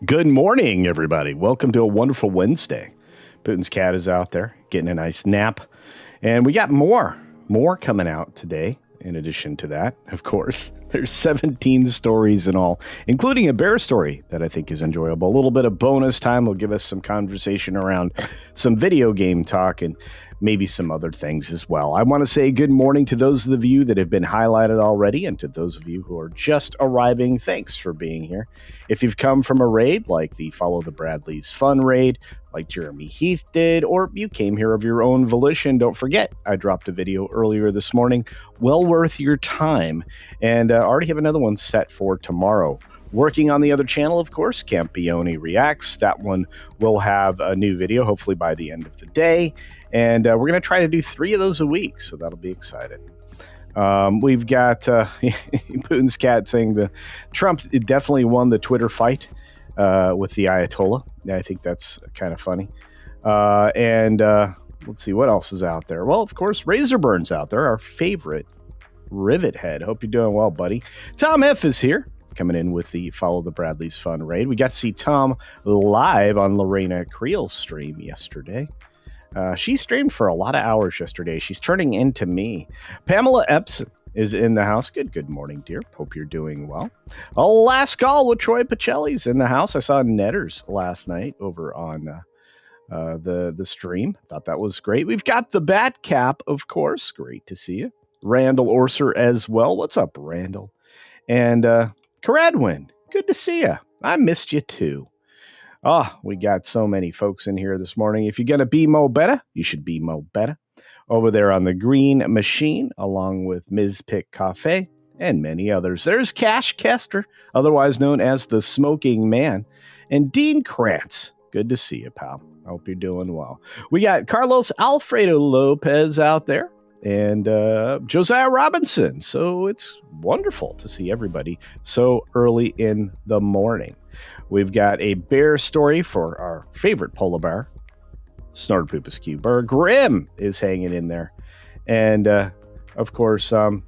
Good morning, everybody. Welcome to a wonderful Wednesday. Putin's cat is out there getting a nice nap. And we got more coming out today. In addition to that, of course, there's 17 stories in all, including a bear story that I think is enjoyable. A little bit of bonus time will give us some conversation around some video game talk and maybe some other things as well. I want to say good morning to those of you that have been highlighted already, and to those of you who are just arriving, thanks for being here. If you've come from a raid like the Follow the Bradleys Fun raid, like Jeremy Heath did, or you came here of your own volition, don't forget, I dropped a video earlier this morning, well worth your time, and I already have another one set for tomorrow. Working on the other channel, of course, Campione Reacts. That one will have a new video, hopefully by the end of the day. And we're going to try to do 3 of those a week, so that'll be exciting. We've got Putin's cat saying the Trump definitely won the Twitter fight with the Ayatollah. I think that's kind of funny. Let's see, what else is out there? Well, of course, Razorburn's out there, our favorite rivet head. Hope you're doing well, buddy. Tom F. is here, coming in with the Follow the Bradleys Fun raid. We got to see Tom live on Lorena Creel's stream yesterday. She streamed for a lot of hours yesterday. She's turning into me. Pamela Epson is in the house. Good morning, dear. Hope you're doing well. Last call with Troy Pacelli's in the house. I saw Netters last night over on the stream. Thought that was great. We've got the Bat Cap, of course. Great to see you. Randall Orser as well. What's up, Randall? And Caradwin, good to see you. I missed you too. We got so many folks in here this morning. If you're going to be Mo Betta, you should be Mo Betta. Over there on the Green Machine, along with Ms. Pick Cafe and many others. There's Cash Kester, otherwise known as the Smoking Man. And Dean Krantz, good to see you, pal. I hope you're doing well. We got Carlos Alfredo Lopez out there. And Josiah Robinson. So it's wonderful to see everybody so early in the morning. We've got a bear story for our favorite polar bear, Snortopoopas Q-Burr. Grim is hanging in there. And, of course, a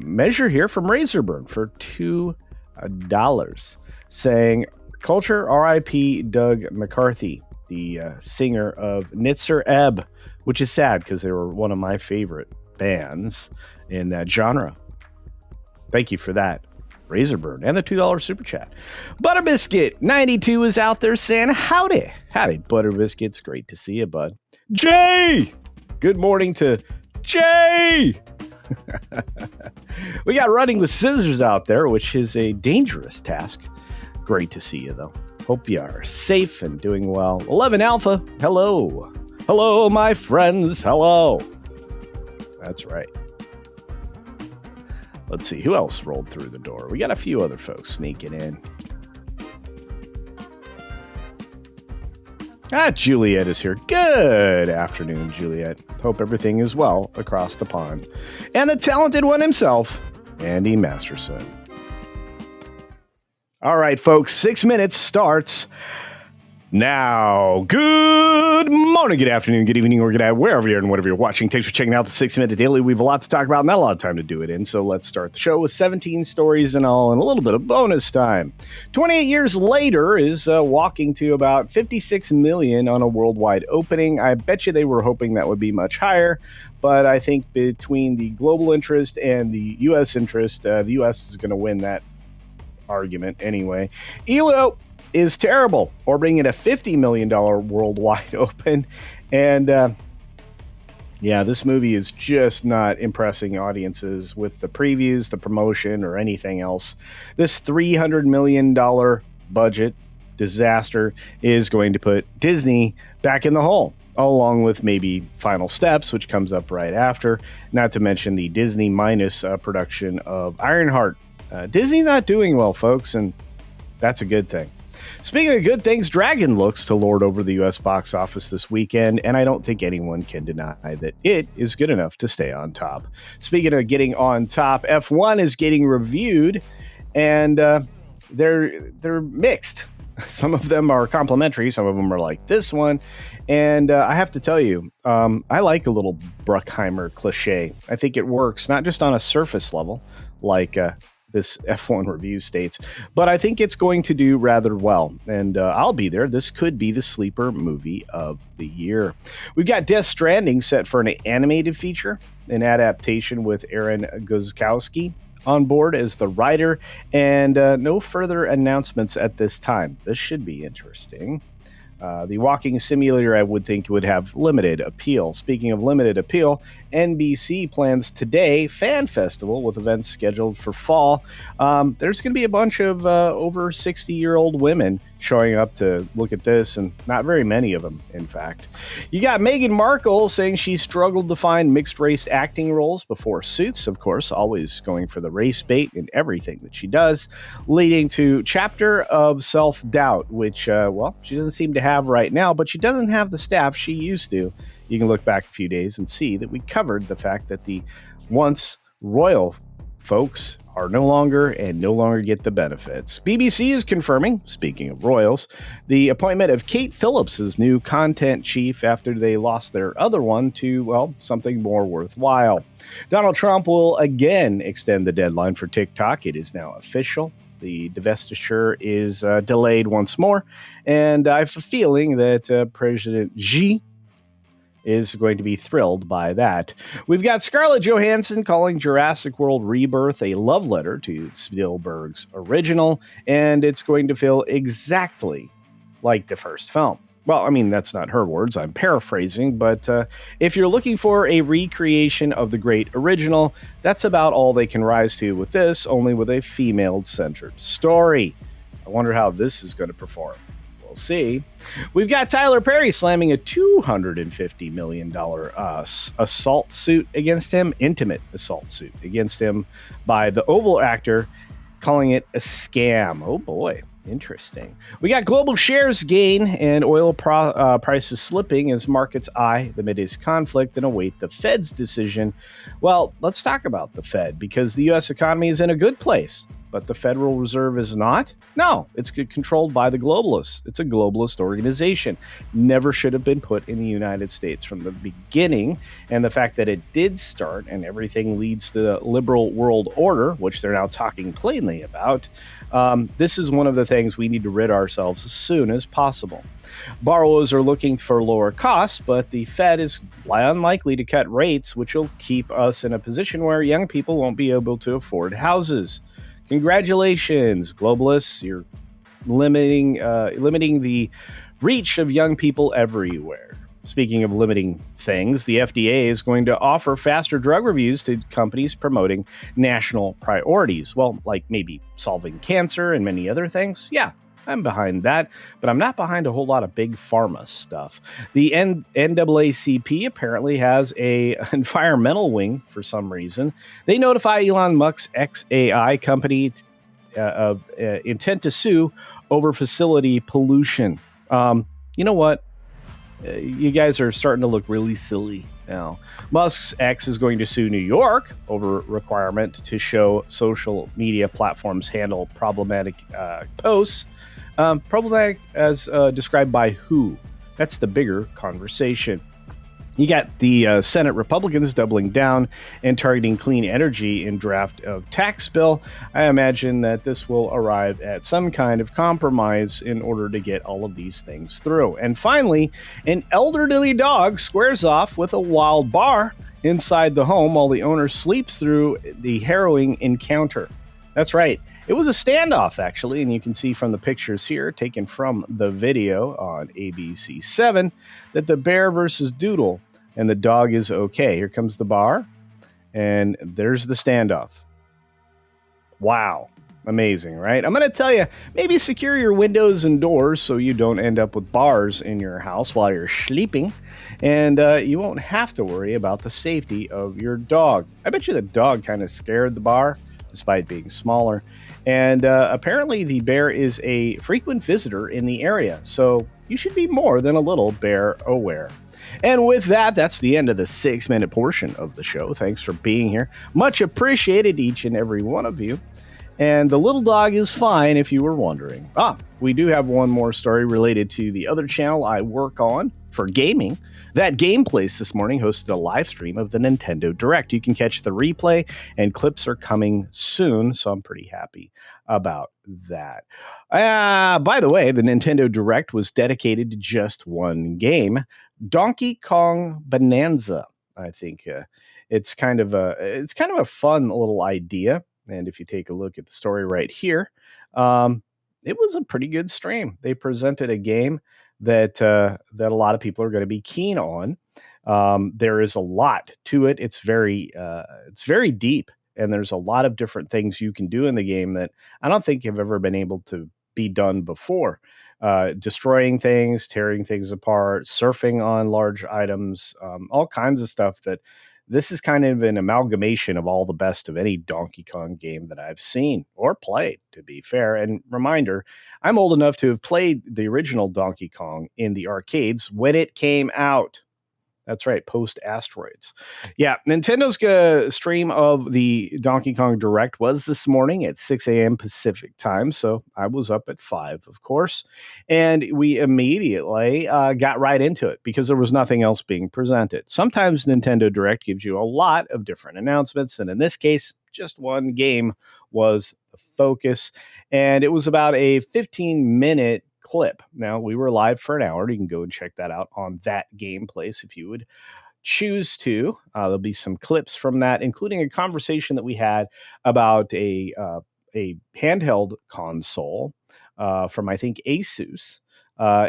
measure here from Razorburn for $2 saying, Culture R.I.P. Doug McCarthy, the singer of Nitzer Ebb, which is sad because they were one of my favorite bands in that genre. Thank you for that, Razorburn, and the $2 super chat. Butterbiscuit92 is out there saying howdy. Howdy, Butterbiscuit's great to see you, bud. Jay! Good morning to Jay! We got Running with Scissors out there, which is a dangerous task. Great to see you, though. Hope you are safe and doing well. 11 Alpha, hello. Hello, my friends. Hello. That's right. Let's see. Who else rolled through the door? We got a few other folks sneaking in. Juliet is here. Good afternoon, Juliet. Hope everything is well across the pond. And the talented one himself, Andy Masterson. All right, folks. 6 minutes starts now. Good morning, good afternoon, good evening, or good night, wherever you're and whatever you're watching. Thanks for checking out the 6-Minute Daily. We have a lot to talk about, not a lot of time to do it in, so let's start the show with 17 stories and all, and a little bit of bonus time. 28 years later is walking to about 56 million on a worldwide opening. I bet you they were hoping that would be much higher, but I think between the global interest and the U.S. interest, the U.S. is going to win that argument anyway. ELO is terrible, orbiting at a $50 million worldwide open. And this movie is just not impressing audiences with the previews, the promotion, or anything else. This $300 million budget disaster is going to put Disney back in the hole, along with maybe Final Steps, which comes up right after, not to mention the Disney minus production of Ironheart. Disney's not doing well, folks, and that's a good thing. Speaking of good things, Dragon looks to lord over the U.S. box office this weekend, and I don't think anyone can deny that it is good enough to stay on top. Speaking of getting on top, F1 is getting reviewed, and they're mixed. Some of them are complimentary, some of them are like this one, and I have to tell you, I like a little Bruckheimer cliche. I think it works, not just on a surface level, like this F1 review states. But I think it's going to do rather well, and I'll be there. This could be the sleeper movie of the year. We've got Death Stranding set for an animated feature, an adaptation with Aaron Guzikowski on board as the writer, and no further announcements at this time. This should be interesting. The walking simulator, I would think, would have limited appeal. Speaking of limited appeal, NBC plans today Fan Festival with events scheduled for fall. There's going to be a bunch of over 60-year-old women showing up to look at this, and not very many of them, in fact. You got Meghan Markle saying she struggled to find mixed-race acting roles before Suits, of course, always going for the race bait in everything that she does, leading to chapter of self-doubt, which, she doesn't seem to have right now, but she doesn't have the staff she used to. You can look back a few days and see that we covered the fact that the once royal folks are no longer get the benefits. BBC is confirming, speaking of royals, the appointment of Kate Phillips as new content chief after they lost their other one to, something more worthwhile. Donald Trump will again extend the deadline for TikTok. It is now official. The divestiture is delayed once more, and I have a feeling that President Xi is going to be thrilled by that. We've got Scarlett Johansson calling Jurassic World Rebirth a love letter to Spielberg's original, and it's going to feel exactly like the first film. Well, I mean, that's not her words. I'm paraphrasing, but if you're looking for a recreation of the great original, that's about all they can rise to with this, only with a female-centered story. I wonder how this is going to perform. We'll see. We've got Tyler Perry slamming a $250 million assault suit against him, intimate assault suit against him by the Oval actor, calling it a scam. Oh boy. Interesting. We got global shares gain and oil prices slipping as markets eye the Mideast conflict and await the Fed's decision. Well, let's talk about the Fed, because the U.S. economy is in a good place, but the Federal Reserve is not. No, it's controlled by the globalists. It's a globalist organization. Never should have been put in the United States from the beginning. And the fact that it did start and everything leads to the liberal world order, which they're now talking plainly about, this is one of the things we need to rid ourselves as soon as possible. Borrowers are looking for lower costs, but the Fed is unlikely to cut rates, which will keep us in a position where young people won't be able to afford houses. Congratulations, globalists. You're limiting the reach of young people everywhere. Speaking of limiting things, the FDA is going to offer faster drug reviews to companies promoting national priorities. Well, like maybe solving cancer and many other things. Yeah, I'm behind that, but I'm not behind a whole lot of big pharma stuff. The NAACP apparently has a environmental wing for some reason. They notify Elon Musk's XAI company of intent to sue over facility pollution. You know what? You guys are starting to look really silly now. Musk's X is going to sue New York over requirement to show social media platforms handle problematic posts. Problematic as described by who? That's the bigger conversation. You got the Senate Republicans doubling down and targeting clean energy in draft of tax bill. I imagine that this will arrive at some kind of compromise in order to get all of these things through. And finally, an elderly dog squares off with a wild boar inside the home while the owner sleeps through the harrowing encounter. That's right. It was a standoff, actually, and you can see from the pictures here, taken from the video on ABC7, that the bear versus Doodle, and the dog is okay. Here comes the bar, and there's the standoff. Wow. Amazing, right? I'm going to tell you, maybe secure your windows and doors so you don't end up with bars in your house while you're sleeping, and you won't have to worry about the safety of your dog. I bet you the dog kind of scared the bar, despite being smaller. And apparently the bear is a frequent visitor in the area, so you should be more than a little bear aware. And with that, that's the end of the 6-minute portion of the show. Thanks for being here. Much appreciated, each and every one of you. And the little dog is fine, if you were wondering. We do have one more story related to the other channel I work on for gaming. That Game Place this morning hosted a live stream of the Nintendo Direct. You can catch the replay, and clips are coming soon, so I'm pretty happy about that. By the way, the Nintendo Direct was dedicated to just one game, Donkey Kong Bonanza. I think it's kind of a fun little idea. And if you take a look at the story right here, it was a pretty good stream. They presented a game that a lot of people are going to be keen on. There is a lot to it. It's very deep, and there's a lot of different things you can do in the game that I don't think have ever been able to be done before. Destroying things, tearing things apart, surfing on large items, all kinds of stuff. That this is kind of an amalgamation of all the best of any Donkey Kong game that I've seen or played, to be fair. And reminder, I'm old enough to have played the original Donkey Kong in the arcades when it came out. That's right, post Asteroids. Yeah, Nintendo's stream of the Donkey Kong Direct was this morning at 6 a.m. Pacific time, so I was up at 5, of course, and we immediately got right into it because there was nothing else being presented. Sometimes Nintendo Direct gives you a lot of different announcements, and in this case, just one game was the focus, and it was about a 15-minute clip. Now, we were live for an hour. You can go and check that out on that Game Place if you would choose to. There'll be some clips from that, including a conversation that we had about a handheld console from, I think, Asus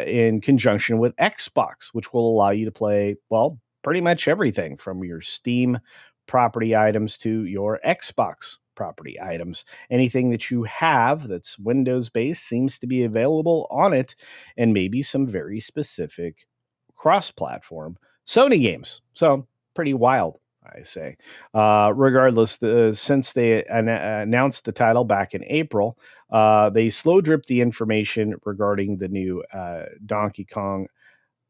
in conjunction with Xbox, which will allow you to play, well, pretty much everything from your Steam property items to your Xbox property items. Anything that you have that's Windows-based seems to be available on it, and maybe some very specific cross-platform Sony games. So pretty wild, I say. Regardless, since they announced the title back in April, they slow-dripped the information regarding the new Donkey Kong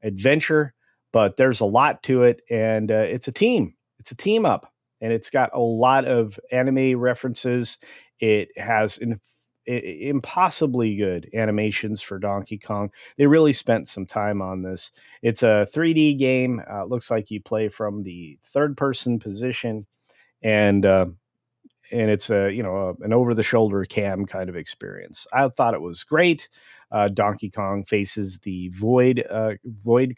adventure, but there's a lot to it, and it's a team. It's a team up. And it's got a lot of anime references. It has impossibly good animations for Donkey Kong. They really spent some time on this. It's a 3D game. Looks like you play from the third-person position, and it's an over-the-shoulder cam kind of experience. I thought it was great. Donkey Kong faces the Void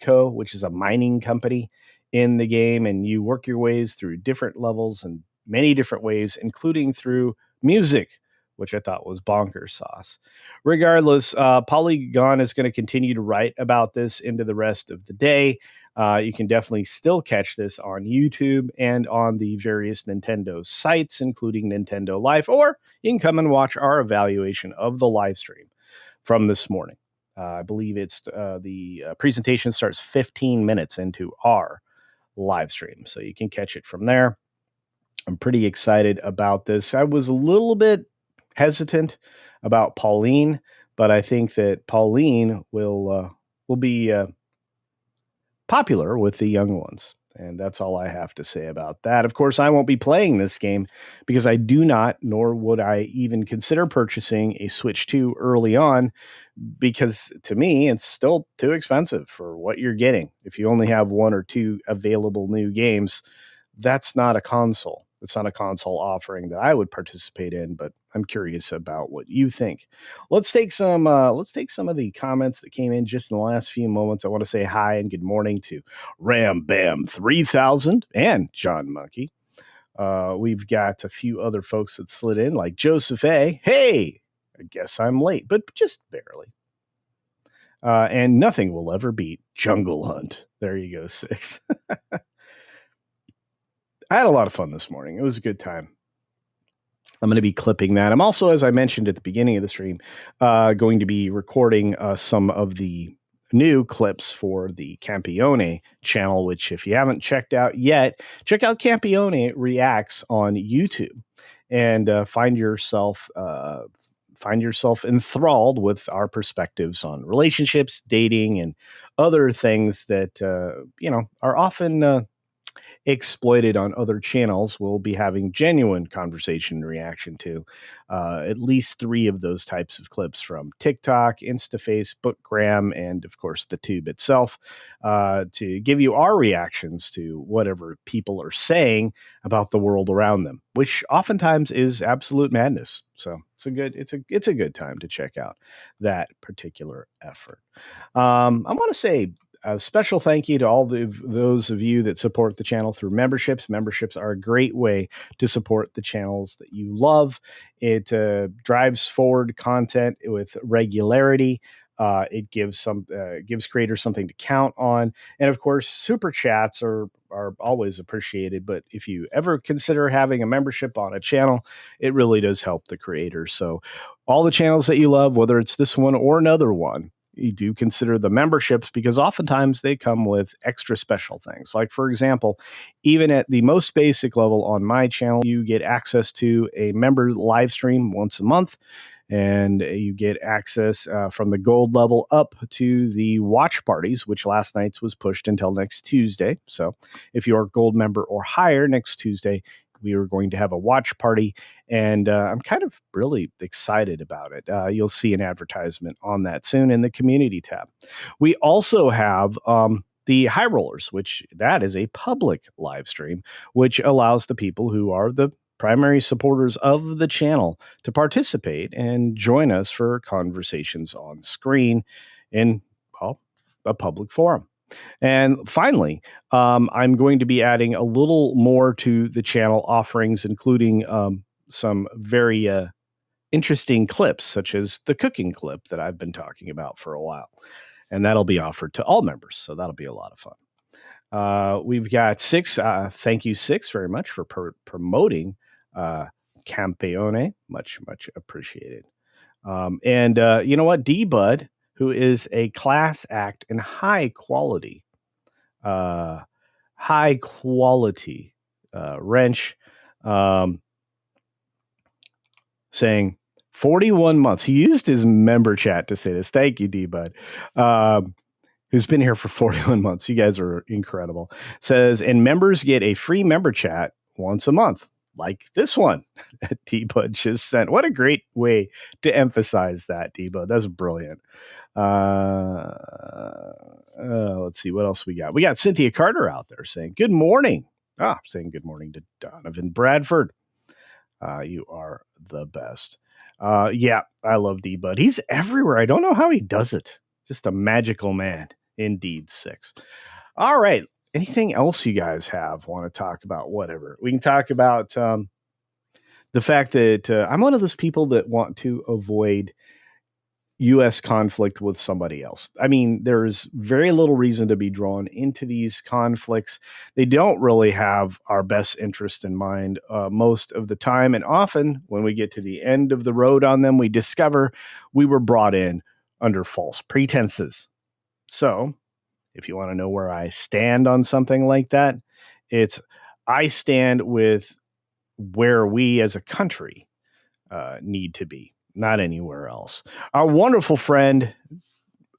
Co., which is a mining company in the game, and you work your ways through different levels in many different ways, including through music, which I thought was bonkers sauce. Regardless, Polygon is going to continue to write about this into the rest of the day. You can definitely still catch this on YouTube and on the various Nintendo sites, including Nintendo Life, or you can come and watch our evaluation of the live stream from this morning. I believe it's the presentation starts 15 minutes into our live stream, so you can catch it from there. I'm pretty excited about this. I was a little bit hesitant about Pauline, but I think that Pauline will be popular with the young ones. And that's all I have to say about that. Of course, I won't be playing this game because I do not, nor would I even consider purchasing a Switch 2 early on, because to me, it's still too expensive for what you're getting. If you only have one or two available new games, that's not a console. It's not a console offering that I would participate in, but I'm curious about what you think. Let's take some of the comments that came in just in the last few moments. I want to say hi and good morning to Ram Bam 3000 and John Monkey. We've got a few other folks that slid in, like Joseph A. Hey, I guess I'm late, but just barely. And nothing will ever beat Jungle Hunt. There you go, 6. I had a lot of fun this morning. It was a good time. I'm going to be clipping that. I'm also, as I mentioned at the beginning of the stream, going to be recording some of the new clips for the Campione channel, which if you haven't checked out yet, check out Campione Reacts on YouTube and find yourself enthralled with our perspectives on relationships, dating, and other things that, are often exploited on other channels, we'll be having genuine conversation and reaction to at least 3 of those types of clips from TikTok, InstaFace, Bookgram, and of course the tube itself, to give you our reactions to whatever people are saying about the world around them, which oftentimes is absolute madness. So it's a good time to check out that particular effort. I want to say a special thank you to all those of you that support the channel through memberships. Memberships are a great way to support the channels that you love. It drives forward content with regularity. It gives creators something to count on, and of course, super chats are always appreciated. But if you ever consider having a membership on a channel, it really does help the creators. So, all the channels that you love, whether it's this one or another one, you do consider the memberships, because oftentimes they come with extra special things. Like, for example, even at the most basic level on my channel, you get access to a member live stream once a month, and you get access from the gold level up to the watch parties, which last night's was pushed until next Tuesday. So if you're a gold member or higher, next Tuesday we are going to have a watch party, and I'm kind of really excited about it. You'll see an advertisement on that soon in the community tab. We also have the High Rollers, which that is a public live stream, which allows the people who are the primary supporters of the channel to participate and join us for conversations on screen in, well, a public forum. And finally, I'm going to be adding a little more to the channel offerings, including some very interesting clips, such as the cooking clip that I've been talking about for a while. And that'll be offered to all members. So that'll be a lot of fun. We've got Six. Thank you, Six, very much for promoting Campeone. Much, much appreciated. And you know what? D-Bud, who is a class act and high quality wrench, saying 41 months. He used his member chat to say this. Thank you, D-Bud. Who's been here for 41 months. You guys are incredible. Says, and members get a free member chat once a month, like this one that D-Bud just sent. What a great way to emphasize that, D-Bud. That's brilliant. Let's see what else we got. We got Cynthia Carter out there saying good morning. Saying good morning to Donovan Bradford. You are the best. Yeah, I love D-Bud. He's everywhere. I don't know how he does it. Just a magical man. Indeed, Six. All right. Anything else you guys want to talk about? Whatever. We can talk about the fact that I'm one of those people that want to avoid U.S. conflict with somebody else. I mean, there's very little reason to be drawn into these conflicts. They don't really have our best interest in mind most of the time. And often when we get to the end of the road on them, we discover we were brought in under false pretenses. So if you want to know where I stand on something like that, I stand with where we as a country need to be, not anywhere else. Our wonderful friend,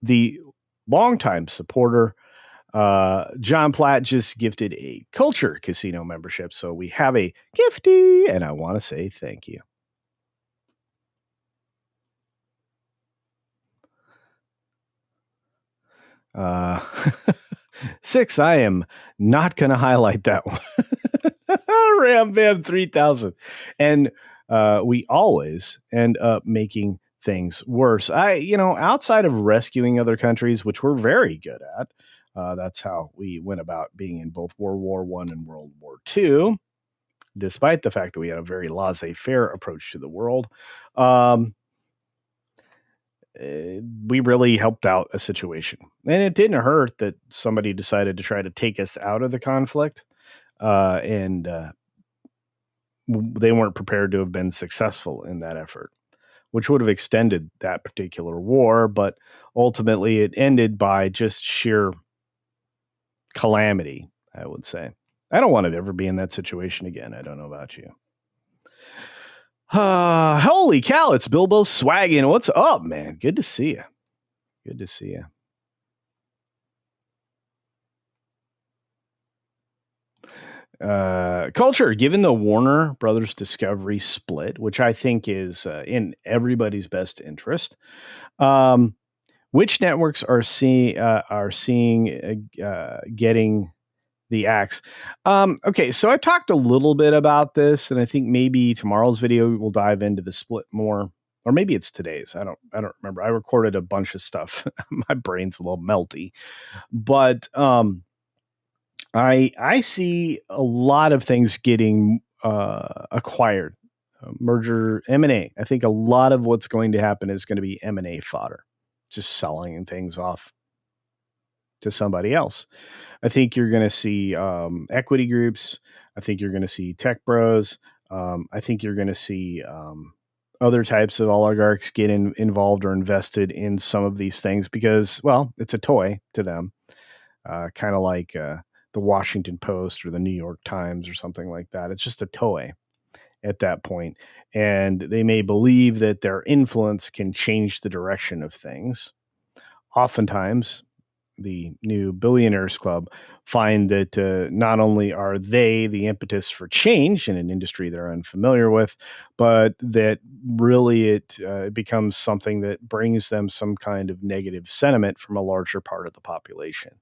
the longtime supporter, John Platt, just gifted a CultureCasino membership. So we have a gifty, and I want to say thank you. Six, I am not going to highlight that one. Ram Bam 3000. And we always end up making things worse. Outside of rescuing other countries, which we're very good at, that's how we went about being in both World War I and World War II, despite the fact that we had a very laissez-faire approach to the world. We really helped out a situation, and it didn't hurt that somebody decided to try to take us out of the conflict, and they weren't prepared to have been successful in that effort, which would have extended that particular war, but ultimately it ended by just sheer calamity, I would say. I don't want to ever be in that situation again. I don't know about you. Holy cow, it's Bilbo Swaggin. What's up, man? Good to see you. Good to see you. Culture, given the Warner Brothers Discovery split, which I think is in everybody's best interest, which networks are seeing getting the axe? Okay, so I talked a little bit about this, and I think maybe tomorrow's video will dive into the split more, or maybe it's today's. I don't remember. I recorded a bunch of stuff. My brain's a little melty, but I see a lot of things getting acquired, merger, M&A. I think a lot of what's going to happen is going to be M&A fodder, just selling things off to somebody else. I think you're going to see equity groups. I think you're going to see tech bros. I think you're going to see other types of oligarchs get involved or invested in some of these things because, well, it's a toy to them, kind of like the Washington Post or the New York Times or something like that. It's just a toy at that point. And they may believe that their influence can change the direction of things. Oftentimes, the new Billionaires Club find that not only are they the impetus for change in an industry they're unfamiliar with, but that really it becomes something that brings them some kind of negative sentiment from a larger part of the population.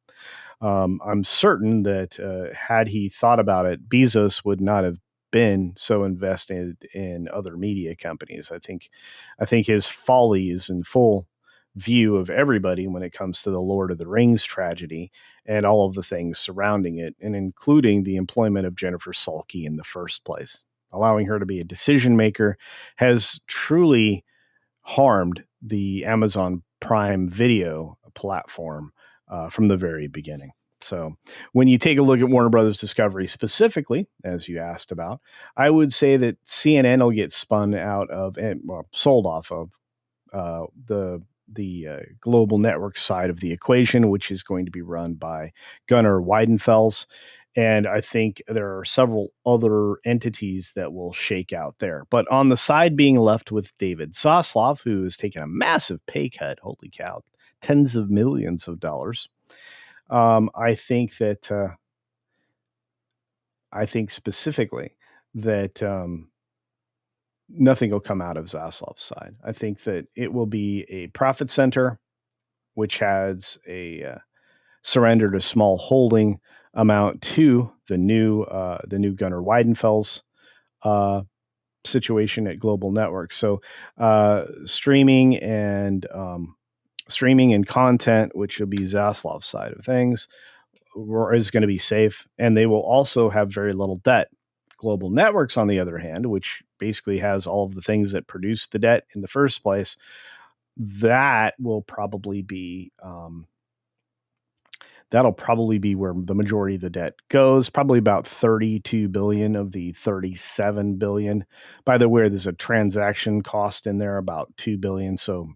I'm certain that had he thought about it, Bezos would not have been so invested in other media companies. I think his folly is in full view of everybody when it comes to the Lord of the Rings tragedy and all of the things surrounding it, and including the employment of Jennifer Salke in the first place. Allowing her to be a decision maker has truly harmed the Amazon Prime Video platform from the very beginning. So when you take a look at Warner Brothers Discovery specifically, as you asked about, I would say that CNN will get spun out of and sold off of the global network side of the equation, which is going to be run by Gunnar Weidenfels. And I think there are several other entities that will shake out there. But on the side being left with David Zaslav, who has taken a massive pay cut, holy cow, tens of millions of dollars. I think specifically that nothing will come out of Zaslav's side. I think that it will be a profit center, which has a surrendered a small holding amount to the new Gunnar Weidenfels situation at Global Networks. So streaming and content, which will be Zaslav's side of things, is going to be safe, and they will also have very little debt. Global Networks, on the other hand, which basically has all of the things that produce the debt in the first place, that will probably be that'll probably be where the majority of the debt goes. Probably about 32 billion of the 37 billion. By the way, there's a transaction cost in there about 2 billion. So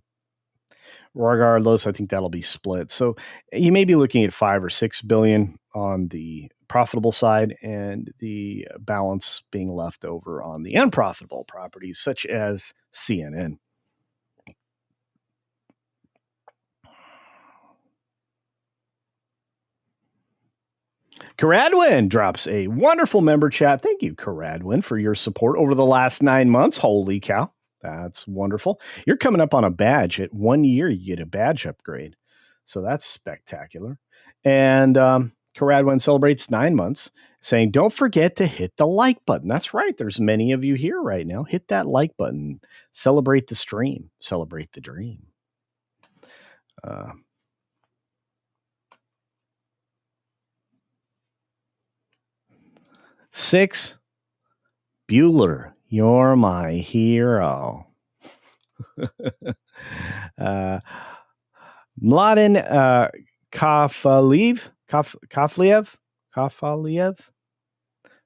regardless, I think that'll be split. So you may be looking at 5 or 6 billion on the profitable side and the balance being left over on the unprofitable properties such as CNN. Caradwin drops a wonderful member chat. Thank you, Caradwin, for your support over the last 9 months. Holy cow. That's wonderful. You're coming up on a badge. At 1 year, you get a badge upgrade. So that's spectacular. And Caradwin celebrates 9 months, saying, don't forget to hit the like button. That's right. There's many of you here right now. Hit that like button. Celebrate the stream. Celebrate the dream. 6, Bueller, you're my hero. Mladen Kafaliev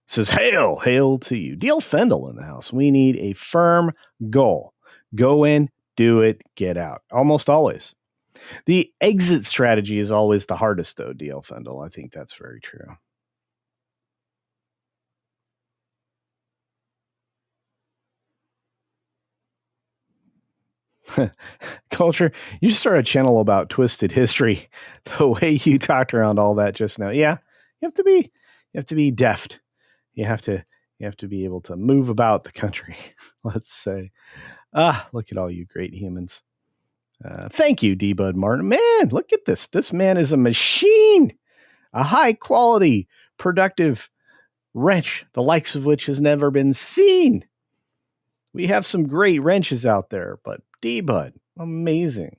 says, hail to you. Deal Fendel in the house. We need a firm goal. Go in, do it, get out. Almost always. The exit strategy is always the hardest, though, DL Fendel. I think that's very true. Culture, you start a channel about twisted history. The way you talked around all that just now, yeah, you have to be deft. you have to be able to move about the country. Let's say, look at all you great humans. Thank you, D Bud Martin. Man, look at this. This man is a machine, a high quality, productive wrench, the likes of which has never been seen. We have some great wrenches out there, but D Bud, amazing.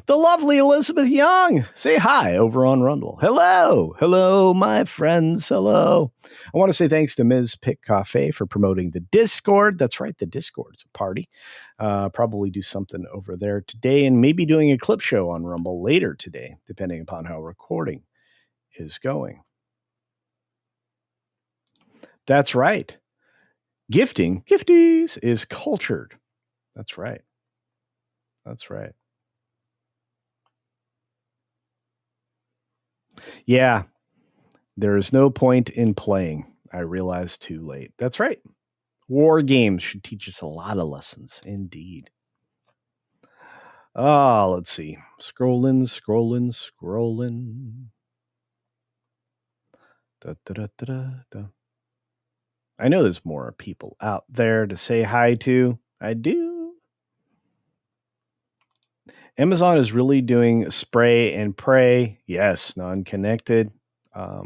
The lovely Elizabeth Young. Say hi over on Rundle. Hello. Hello, my friends. Hello. I want to say thanks to Ms. Pick Cafe for promoting the Discord. That's right. The Discord's a party. Probably do something over there today and maybe doing a clip show on Rumble later today, depending upon how recording is going. That's right. Gifties is cultured. That's right. That's right. Yeah, there is no point in playing. I realized too late. That's right. War games should teach us a lot of lessons, indeed. Let's see. Scrolling. Da, da, da, da, da. I know there's more people out there to say hi to. I do. Amazon is really doing spray and pray. Yes, non-connected. All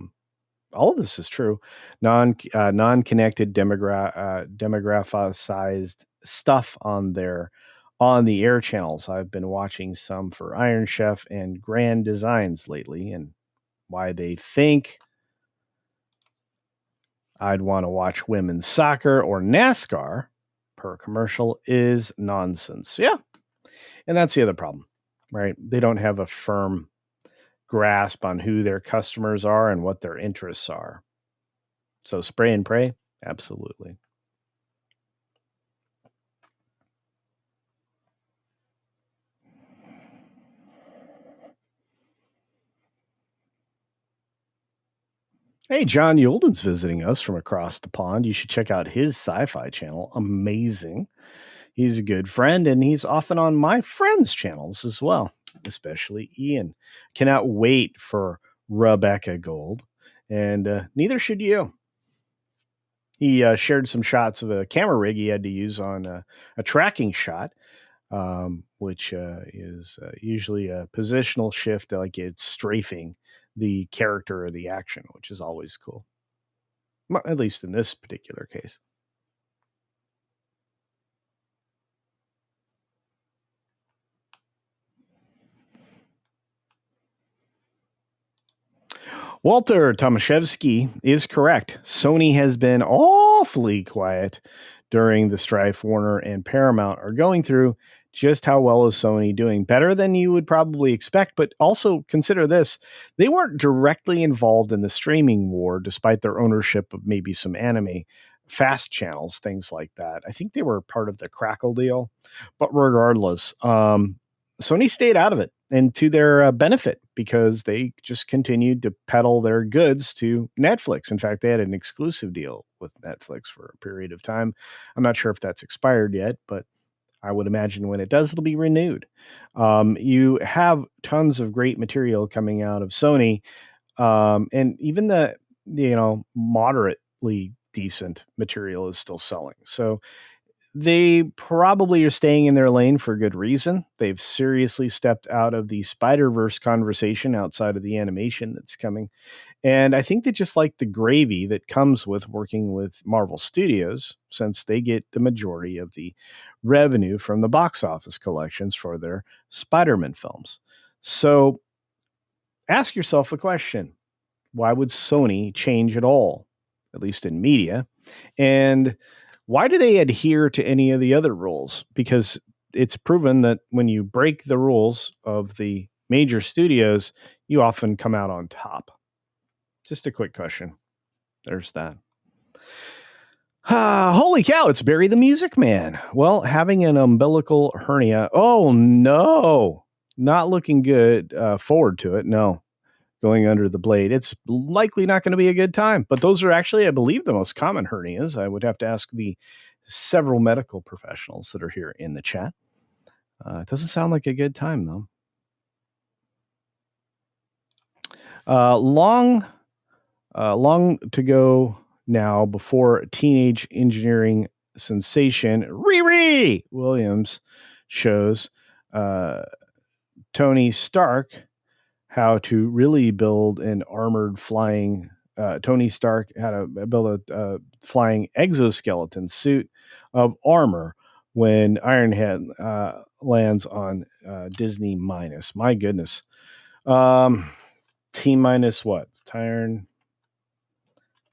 of this is true. Non-connected demographicized stuff on the air channels. I've been watching some for Iron Chef and Grand Designs lately, and why they think I'd want to watch women's soccer or NASCAR per commercial is nonsense. Yeah. And that's the other problem, right? They don't have a firm grasp on who their customers are and what their interests are. So spray and pray? Absolutely. Hey, John Yulden's visiting us from across the pond. You should check out his sci-fi channel. Amazing. He's a good friend, and he's often on my friends' channels as well, especially Ian. Cannot wait for Rebecca Gold, and neither should you. He shared some shots of a camera rig he had to use on a tracking shot, which is usually a positional shift, like it's strafing the character or the action, which is always cool. At least in this particular case. Walter Tomaszewski is correct. Sony has been awfully quiet during the strife. Warner and Paramount are going through. Just how well is Sony doing? Better than you would probably expect, but also consider this. They weren't directly involved in the streaming war, despite their ownership of maybe some anime fast channels, things like that. I think they were part of the Crackle deal. But regardless, Sony stayed out of it, and to their benefit, because they just continued to peddle their goods to Netflix. In fact, they had an exclusive deal with Netflix for a period of time. I'm not sure if that's expired yet, but I would imagine when it does, it'll be renewed. You have tons of great material coming out of Sony, and even the moderately decent material is still selling. So they probably are staying in their lane for good reason. They've seriously stepped out of the Spider-Verse conversation outside of the animation that's coming. And I think they just like the gravy that comes with working with Marvel Studios, since they get the majority of the revenue from the box office collections for their Spider-Man films. So ask yourself a question. Why would Sony change at all, at least in media? And why do they adhere to any of the other rules? Because it's proven that when you break the rules of the major studios, you often come out on top. Just a quick question. There's that. Holy cow, it's Barry the Music Man. Well, having an umbilical hernia. Oh, no. Not looking good. Forward to it. No. Going under the blade. It's likely not going to be a good time. But those are actually, I believe, the most common hernias. I would have to ask the several medical professionals that are here in the chat. It doesn't sound like a good time, though. Long to go now before teenage engineering sensation Riri Williams shows Tony Stark how to really build an armored flying. Tony Stark how to build a flying exoskeleton suit of armor when Ironhead lands on Disney minus. My goodness. T minus what? Iron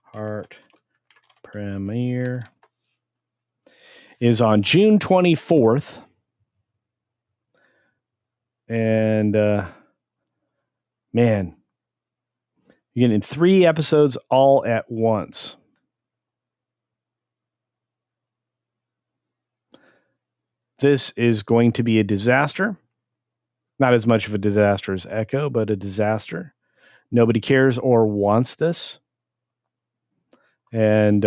Heart premiere is on June 24th. And man, you're getting 3 episodes all at once. This is going to be a disaster. Not as much of a disaster as Echo, but a disaster. Nobody cares or wants this. And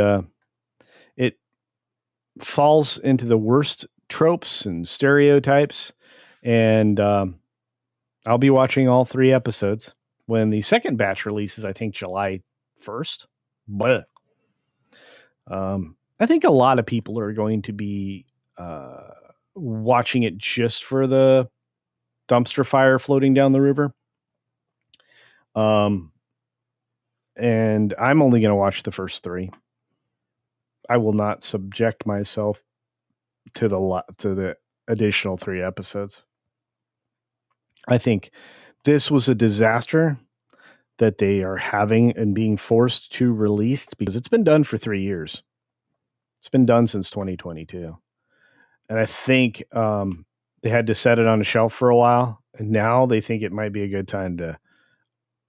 it falls into the worst tropes and stereotypes. And I'll be watching all 3 episodes when the second batch releases, I think July 1st. But I think a lot of people are going to be watching it just for the dumpster fire floating down the river. And I'm only going to watch the first 3. I will not subject myself to the additional 3 episodes. I think this was a disaster that they are having and being forced to release because it's been done for 3 years. It's been done since 2022. And I think they had to set it on a shelf for a while. And now they think it might be a good time to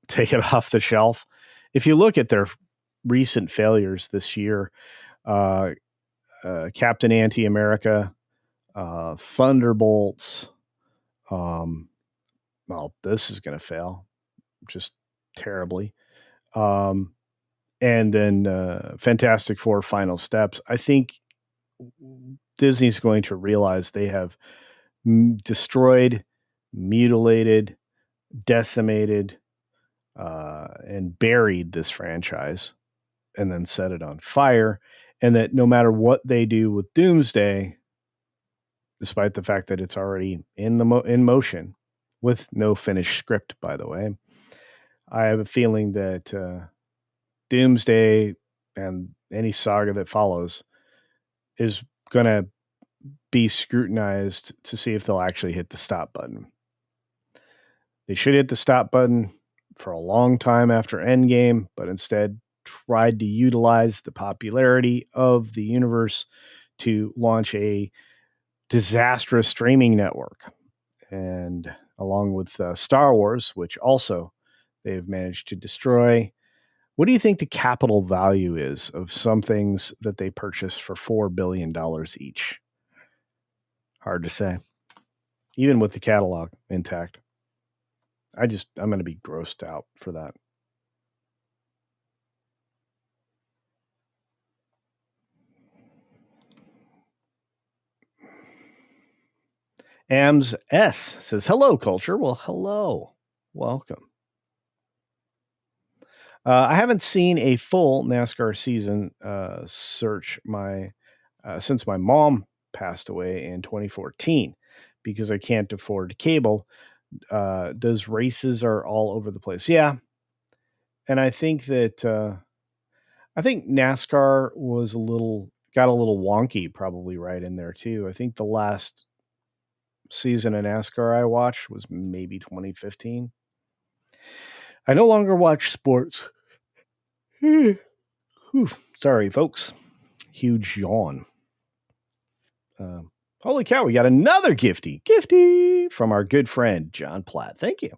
take it off the shelf. If you look at their recent failures this year, Captain Anti-America, Thunderbolts, well, this is going to fail just terribly. And then Fantastic Four Final Steps. I think Disney's going to realize they have destroyed, mutilated, decimated, and buried this franchise and then set it on fire. And that no matter what they do with Doomsday, despite the fact that it's already in motion with no finished script, by the way, I have a feeling that Doomsday and any saga that follows is going to be scrutinized to see if they'll actually hit the stop button. They should hit the stop button for a long time after Endgame, but instead tried to utilize the popularity of the universe to launch a disastrous streaming network. And along with Star Wars, which also they've managed to destroy. What do you think the capital value is of some things that they purchased for $4 billion each? Hard to say. Even with the catalog intact. I'm going to be grossed out for that. Ams S says, hello, Culture. Well, hello. Welcome. I haven't seen a full NASCAR season since my mom passed away in 2014 because I can't afford cable. Does races are all over the place. Yeah. And I think that NASCAR got a little wonky probably right in there too. I think the last season of NASCAR I watched was maybe 2015. I no longer watch sports. Sorry, folks. Huge yawn. Holy cow, we got another gifty from our good friend, John Platt. Thank you.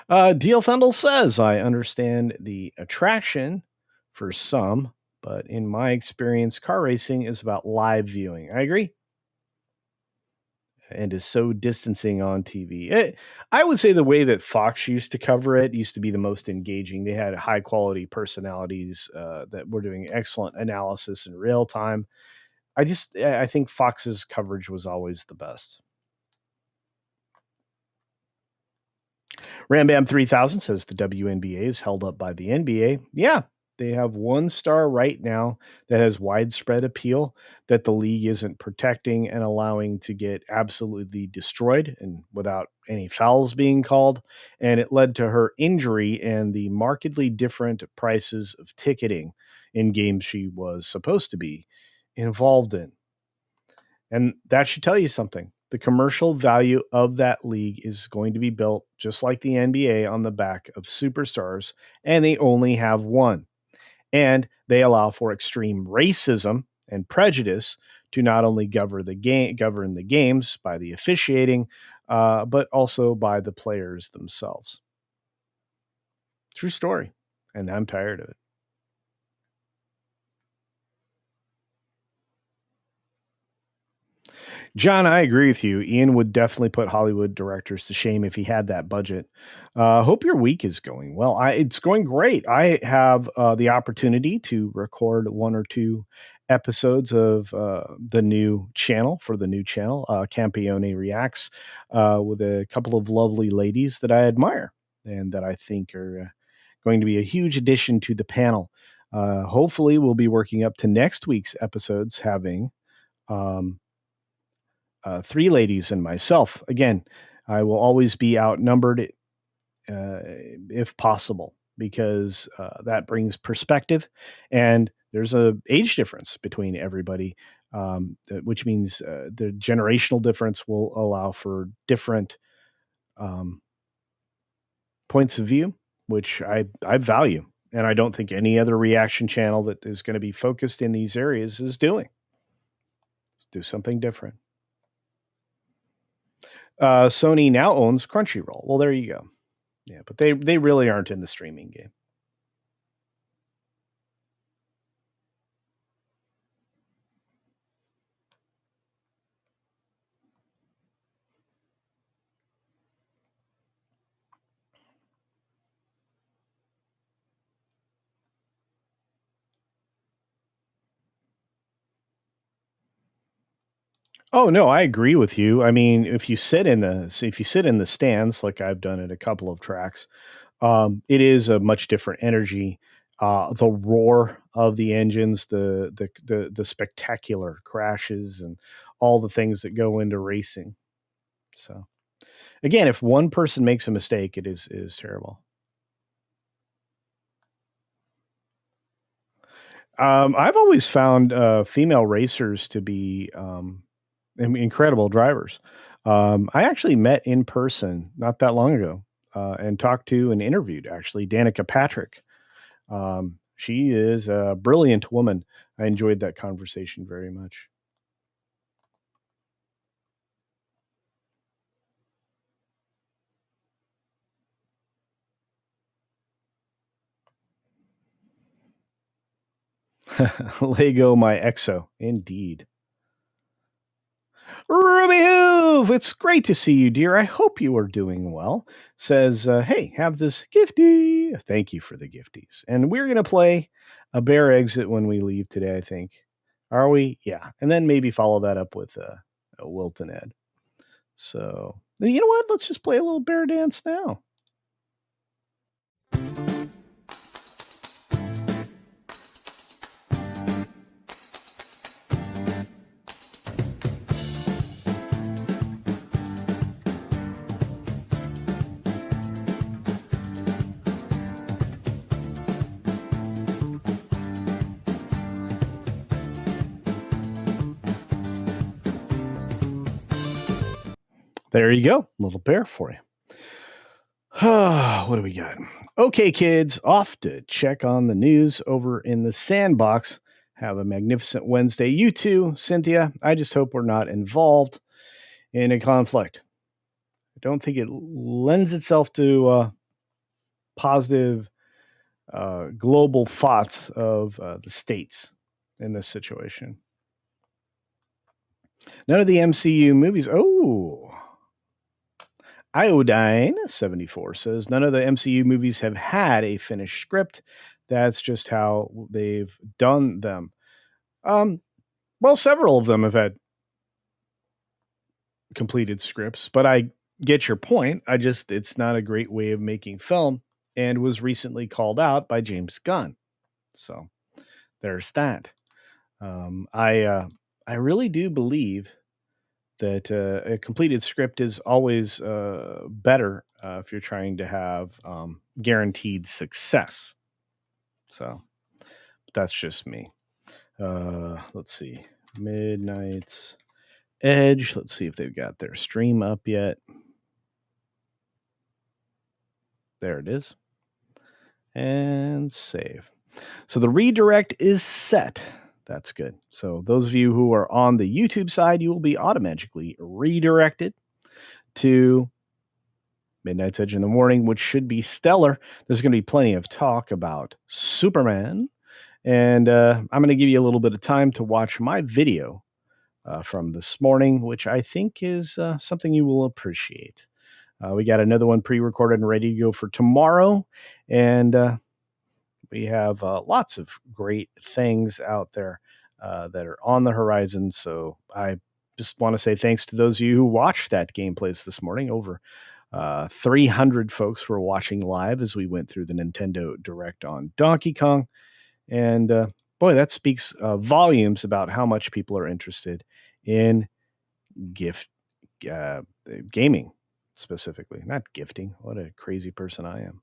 Deal Thundle says, I understand the attraction for some, but in my experience, car racing is about live viewing. I agree. And is so distancing on TV. I would say the way that Fox used to cover it used to be the most engaging. They had high quality personalities that were doing excellent analysis in real time. I think Fox's coverage was always the best. Rambam 3000 says the WNBA is held up by the NBA. Yeah, They have one star right now that has widespread appeal that the league isn't protecting and allowing to get absolutely destroyed and without any fouls being called. And it led to her injury and the markedly different prices of ticketing in games she was supposed to be involved in. And that should tell you something. The commercial value of that league is going to be built just like the NBA on the back of superstars, and they only have one. And they allow for extreme racism and prejudice to not only govern the games by the officiating, but also by the players themselves. True story, and I'm tired of it. John, I agree with you. Ian would definitely put Hollywood directors to shame if he had that budget. Hope your week is going well. It's going great. I have the opportunity to record one or two episodes of the new channel for the new channel, Campione Reacts, with a couple of lovely ladies that I admire and that I think are going to be a huge addition to the panel. Hopefully, we'll be working up to next week's episodes having. Um, Three ladies and myself. Again, I will always be outnumbered if possible because that brings perspective, and there's a age difference between everybody, which means the generational difference will allow for different um, points of view, which I value. And I don't think any other reaction channel that is going to be focused in these areas is doing. Let's do something different. Sony now owns Crunchyroll. Well, there you go. Yeah, but they really aren't in the streaming game. Oh no, I agree with you. I mean, if you sit in the stands like I've done at a couple of tracks, it is a much different energy. The roar of the engines, the spectacular crashes, and all the things that go into racing. So again, if one person makes a mistake, it is terrible. I've always found female racers to be incredible drivers. I actually met in person not that long ago and talked to and interviewed actually Danica Patrick. She is a brilliant woman. I enjoyed that conversation very much. Lego my EXO, indeed. Ruby Hoof, it's great to see you, dear. I hope you are doing well. Says, hey, have this gifty. Thank you for the gifties. And we're going to play a bear exit when we leave today, I think. Are we? Yeah. And then maybe follow that up with a Wilton Ed. So, you know what? Let's just play a little bear dance now. There you go. Little bear for you. What do we got? Okay, kids, off to check on the news over in the sandbox. Have a magnificent Wednesday. You too, Cynthia. I just hope we're not involved in a conflict. I don't think it lends itself to positive global thoughts of the states in this situation. None of the MCU movies. Oh, Iodine74 says none of the MCU movies have had a finished script. That's just how they've done them. Well, several of them have had completed scripts, but I get your point. It's not a great way of making film and was recently called out by James Gunn. So there's that. I really do believe that a completed script is always better if you're trying to have guaranteed success. So that's just me. Let's see. Midnight's Edge. Let's see if they've got their stream up yet. There it is. And save. So the redirect is set. That's good. So those of you who are on the YouTube side, you will be automatically redirected to Midnight's Edge in the morning, which should be stellar. There's going to be plenty of talk about Superman. And I'm going to give you a little bit of time to watch my video from this morning, which I think is something you will appreciate. We got another one pre-recorded and ready to go for tomorrow. And we have lots of great things out there that are on the horizon. So I just want to say thanks to those of you who watched that gameplays this morning. Over 300 folks were watching live as we went through the Nintendo Direct on Donkey Kong. And boy, that speaks volumes about how much people are interested in gaming specifically, not gifting. What a crazy person I am.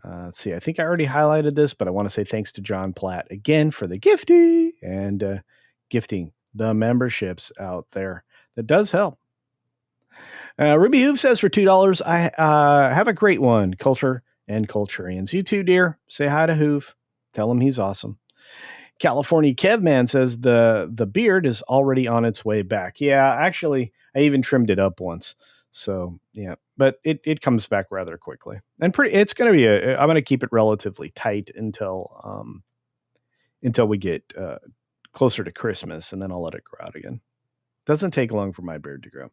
Let's see. I think I already highlighted this, but I want to say thanks to John Platt again for the gifting and gifting the memberships out there. That does help. Ruby Hoof says for $2, I have a great one. Culture and Culturians. You too, dear. Say hi to Hoof. Tell him he's awesome. California Kevman says the beard is already on its way back. Yeah, actually, I even trimmed it up once. So yeah, but it comes back rather quickly, and it's going to be I'm going to keep it relatively tight until we get closer to Christmas, and then I'll let it grow out again. Doesn't take long for my beard to grow.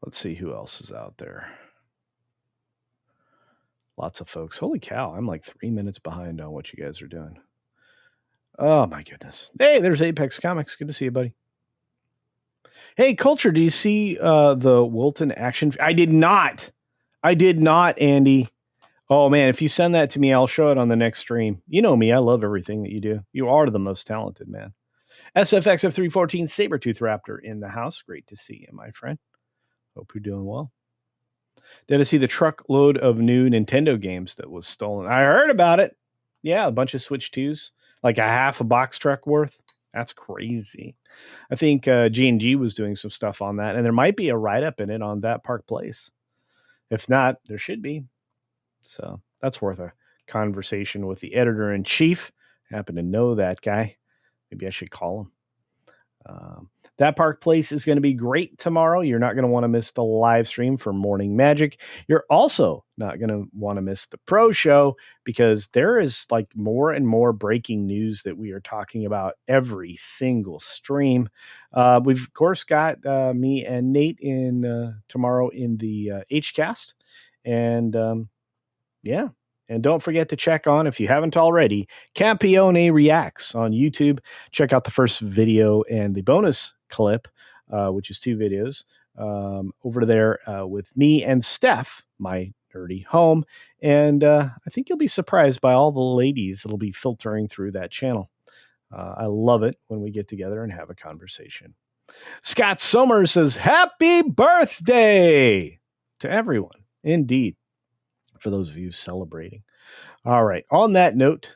Let's see who else is out there. Lots of folks. Holy cow, I'm like 3 minutes behind on what you guys are doing. Oh, my goodness. Hey, there's Apex Comics. Good to see you, buddy. Hey, Culture, do you see the Wilton action? I did not, Andy. Oh, man, if you send that to me, I'll show it on the next stream. You know me. I love everything that you do. You are the most talented, man. SFXF314 Sabertooth Raptor in the house. Great to see you, my friend. Hope you're doing well. Did I see the truckload of new Nintendo games that was stolen? I heard about it. Yeah, a bunch of Switch 2s. Like a half a box truck worth. That's crazy. I think G&G was doing some stuff on that, and there might be a write-up in it on That Park Place. If not, there should be. So that's worth a conversation with the editor-in-chief. I happen to know that guy. Maybe I should call him. That Park Place is going to be great tomorrow. You're not going to want to miss the live stream for Morning Magic. You're also not going to want to miss the pro show because there is like more and more breaking news that we are talking about every single stream. We've of course got me and Nate in tomorrow in the HCast, and yeah. And don't forget to check on, if you haven't already, Campione Reacts on YouTube. Check out the first video and the bonus clip, which is 2 videos, over there with me and Steph, my nerdy home. And I think you'll be surprised by all the ladies that'll be filtering through that channel. I love it when we get together and have a conversation. Scott Somers says, happy birthday to everyone. Indeed. For those of you celebrating. All right. On that note,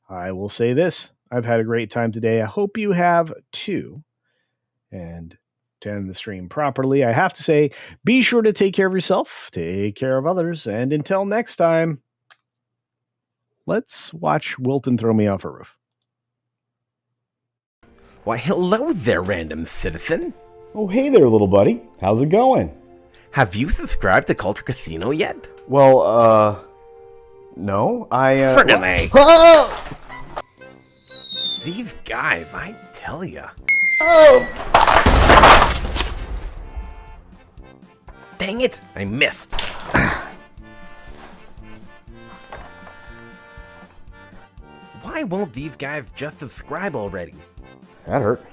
I will say this. I've had a great time today. I hope you have too. And to end the stream properly, I have to say, be sure to take care of yourself, take care of others, and until next time, let's watch Wilton throw me off a roof. Why, hello there, random citizen. Oh, hey there, little buddy. How's it going? Have you subscribed to CultureCasino yet? Well, no. Friggin' A. Oh! These guys, I tell ya. Oh! Dang it, I missed. Why won't these guys just subscribe already? That hurt.